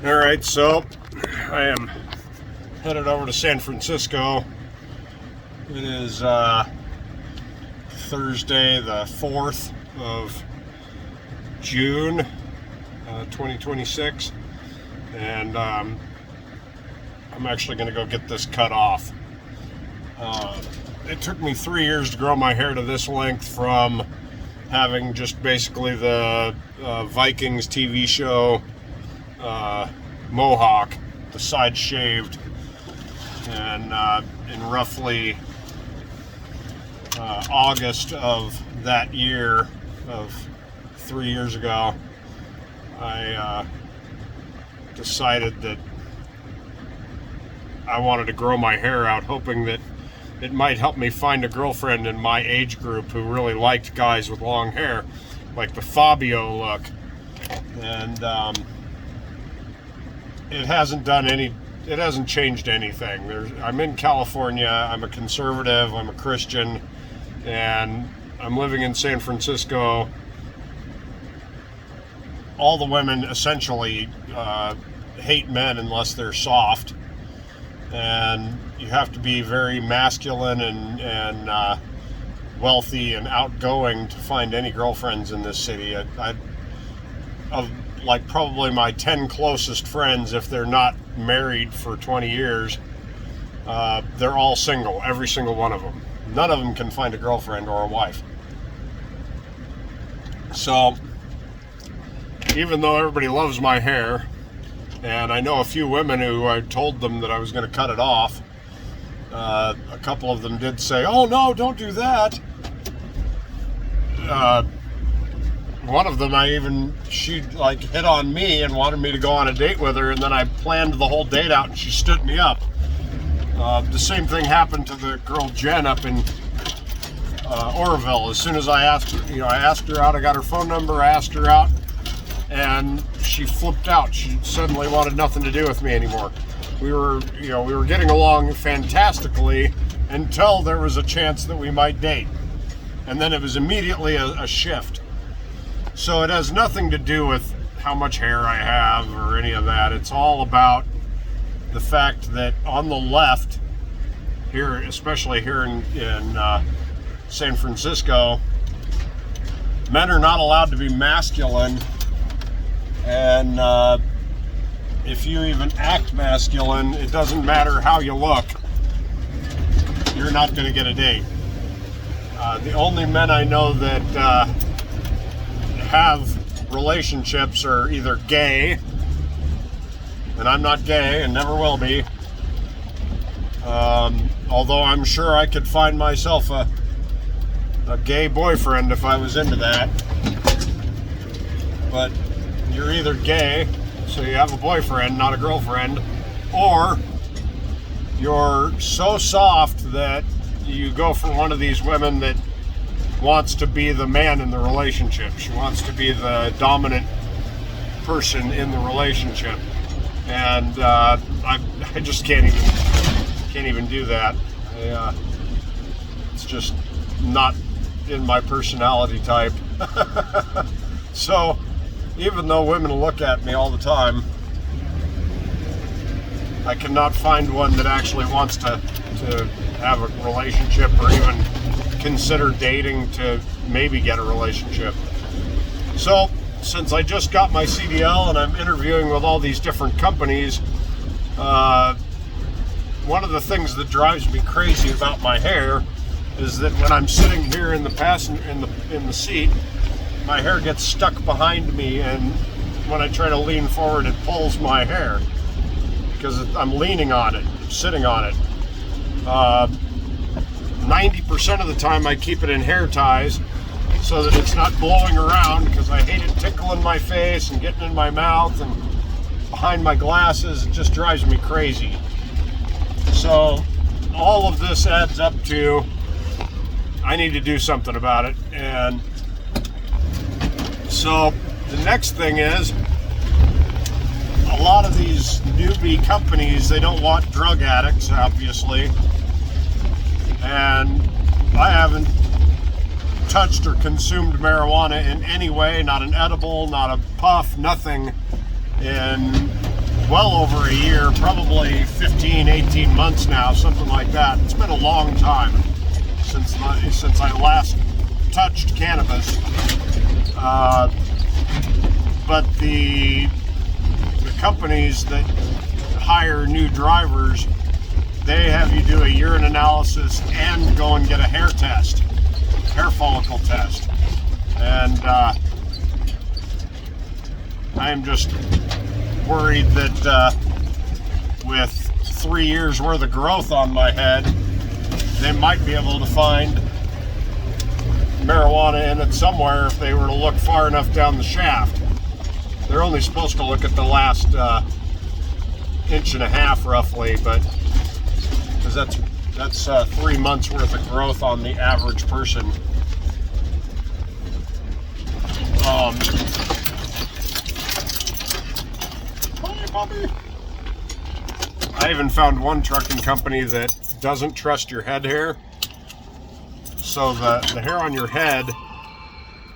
All right, so I am headed over to San Francisco. It is Thursday, the 4th of June, 2026, and I'm actually going to go get this cut off. It took me 3 years to grow my hair to this length from having just basically the Vikings TV show mohawk, the side shaved, and in roughly August of that year, of 3 years ago, I decided that I wanted to grow my hair out, hoping that it might help me find a girlfriend in my age group who really liked guys with long hair, like the Fabio look. And it hasn't changed anything. I'm in California, I'm a conservative, I'm a Christian, and I'm living in San Francisco. All the women essentially hate men unless they're soft, and you have to be very masculine and wealthy and outgoing to find any girlfriends in this city. Of like probably my 10 closest friends, if they're not married for 20 years, they're all single, every single one of them. None of them can find a girlfriend or a wife. So even though everybody loves my hair, and I know a few women who I told them that I was going to cut it off, a couple of them did say, "Oh no, don't do that." One of them, she like hit on me and wanted me to go on a date with her, and then I planned the whole date out and she stood me up. The same thing happened to the girl Jen up in Oroville. As soon as I asked her out, I got her phone number, I asked her out, and she flipped out. She suddenly wanted nothing to do with me anymore. We were getting along fantastically until there was a chance that we might date. And then it was immediately a shift. So it has nothing to do with how much hair I have or any of that. It's all about the fact that on the left here, especially here in San Francisco, men are not allowed to be masculine, and if you even act masculine, it doesn't matter how you look, you're not going to get a date. The only men I know that have relationships are either gay, and I'm not gay and never will be, although I'm sure I could find myself a gay boyfriend if I was into that. But you're either gay, so you have a boyfriend, not a girlfriend, or you're so soft that you go for one of these women that wants to be the man in the relationship. She wants to be the dominant person in the relationship, and I just can't even do that. It's just not in my personality type. So even though women look at me all the time, I cannot find one that actually wants to have a relationship or even consider dating to maybe get a relationship. So since I just got my CDL and I'm interviewing with all these different companies, one of the things that drives me crazy about my hair is that when I'm sitting here in the seat, my hair gets stuck behind me, and when I try to lean forward, it pulls my hair because I'm leaning on it, sitting on it. 90% of the time I keep it in hair ties so that it's not blowing around, because I hate it tickling my face and getting in my mouth and behind my glasses. It just drives me crazy. So all of this adds up to I need to do something about it. And so the next thing is, a lot of these newbie companies, they don't want drug addicts, obviously. And I haven't touched or consumed marijuana in any way, not an edible, not a puff, nothing, in well over a year, probably 15, 18 months now, something like that. It's been a long time since I last touched cannabis. But the companies that hire new drivers, they have you do a urine analysis and go and get a hair follicle test. And I am just worried that with 3 years worth of growth on my head, they might be able to find marijuana in it somewhere if they were to look far enough down the shaft. They're only supposed to look at the last inch and a half roughly, but because that's 3 months worth of growth on the average person. Hi, puppy. I even found one trucking company that doesn't trust your head hair. So the hair on your head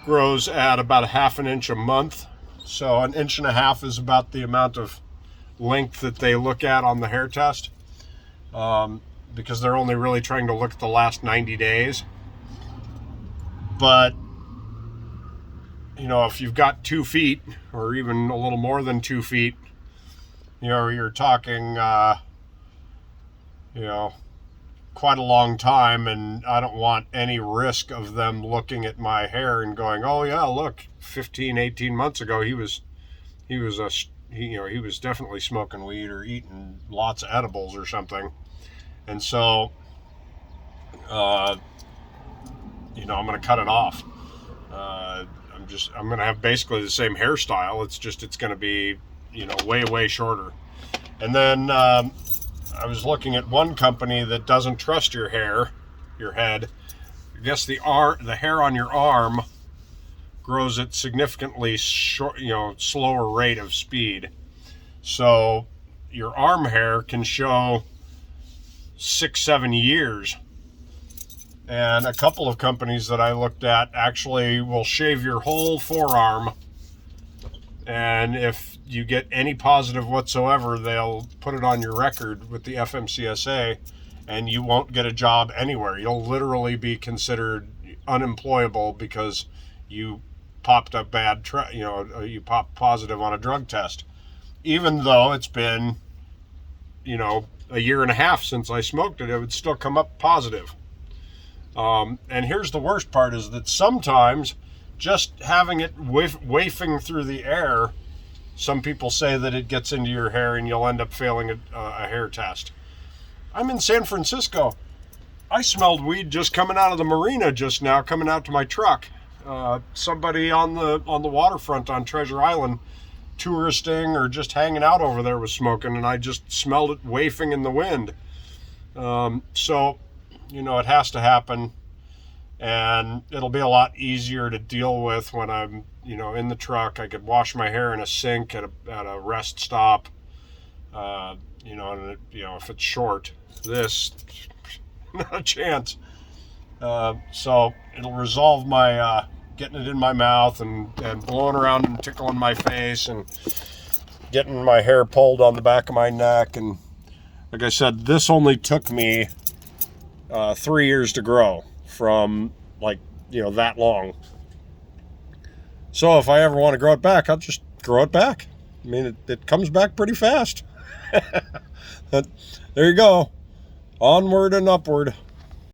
grows at about 1/2 inch a month. So 1.5 inches is about the amount of length that they look at on the hair test, because they're only really trying to look at the last 90 days. But you know, if you've got 2 feet or even a little more than 2 feet, you know, you're talking, you know, quite a long time, and I don't want any risk of them looking at my hair and going, oh yeah, look, 15, 18 months ago he was definitely smoking weed or eating lots of edibles or something. And so you know, I'm going to cut it off. I'm going to have basically the same hairstyle. It's going to be, you know, way shorter. And then I was looking at one company that doesn't trust your head. I guess the hair on your arm grows at significantly slower rate of speed. So your arm hair can show 6-7 years. And a couple of companies that I looked at actually will shave your whole forearm, and if you get any positive whatsoever, they'll put it on your record with the FMCSA, and you won't get a job anywhere. You'll literally be considered unemployable because you popped a you popped positive on a drug test, even though it's been, you know, 1.5 years since I smoked it. It would still come up positive. And here's the worst part, is that sometimes just having it wafting through the air, some people say that it gets into your hair and you'll end up failing a hair test. I'm in San Francisco. I smelled weed just coming out of the marina just now, coming out to my truck. Somebody on the waterfront on Treasure Island, touristing or just hanging out over there, was smoking, and I just smelled it wafting in the wind. So, you know, it has to happen, and it'll be a lot easier to deal with when I'm, you know, in the truck. I could wash my hair in a sink at a rest stop, you know, and if it's short, this, not a chance. So it'll resolve my getting it in my mouth and blowing around and tickling my face and getting my hair pulled on the back of my neck. And like I said, this only took me 3 years to grow from, like, you know, that long. So if I ever want to grow it back, I'll just grow it back. I mean, it comes back pretty fast. But there you go. Onward and upward.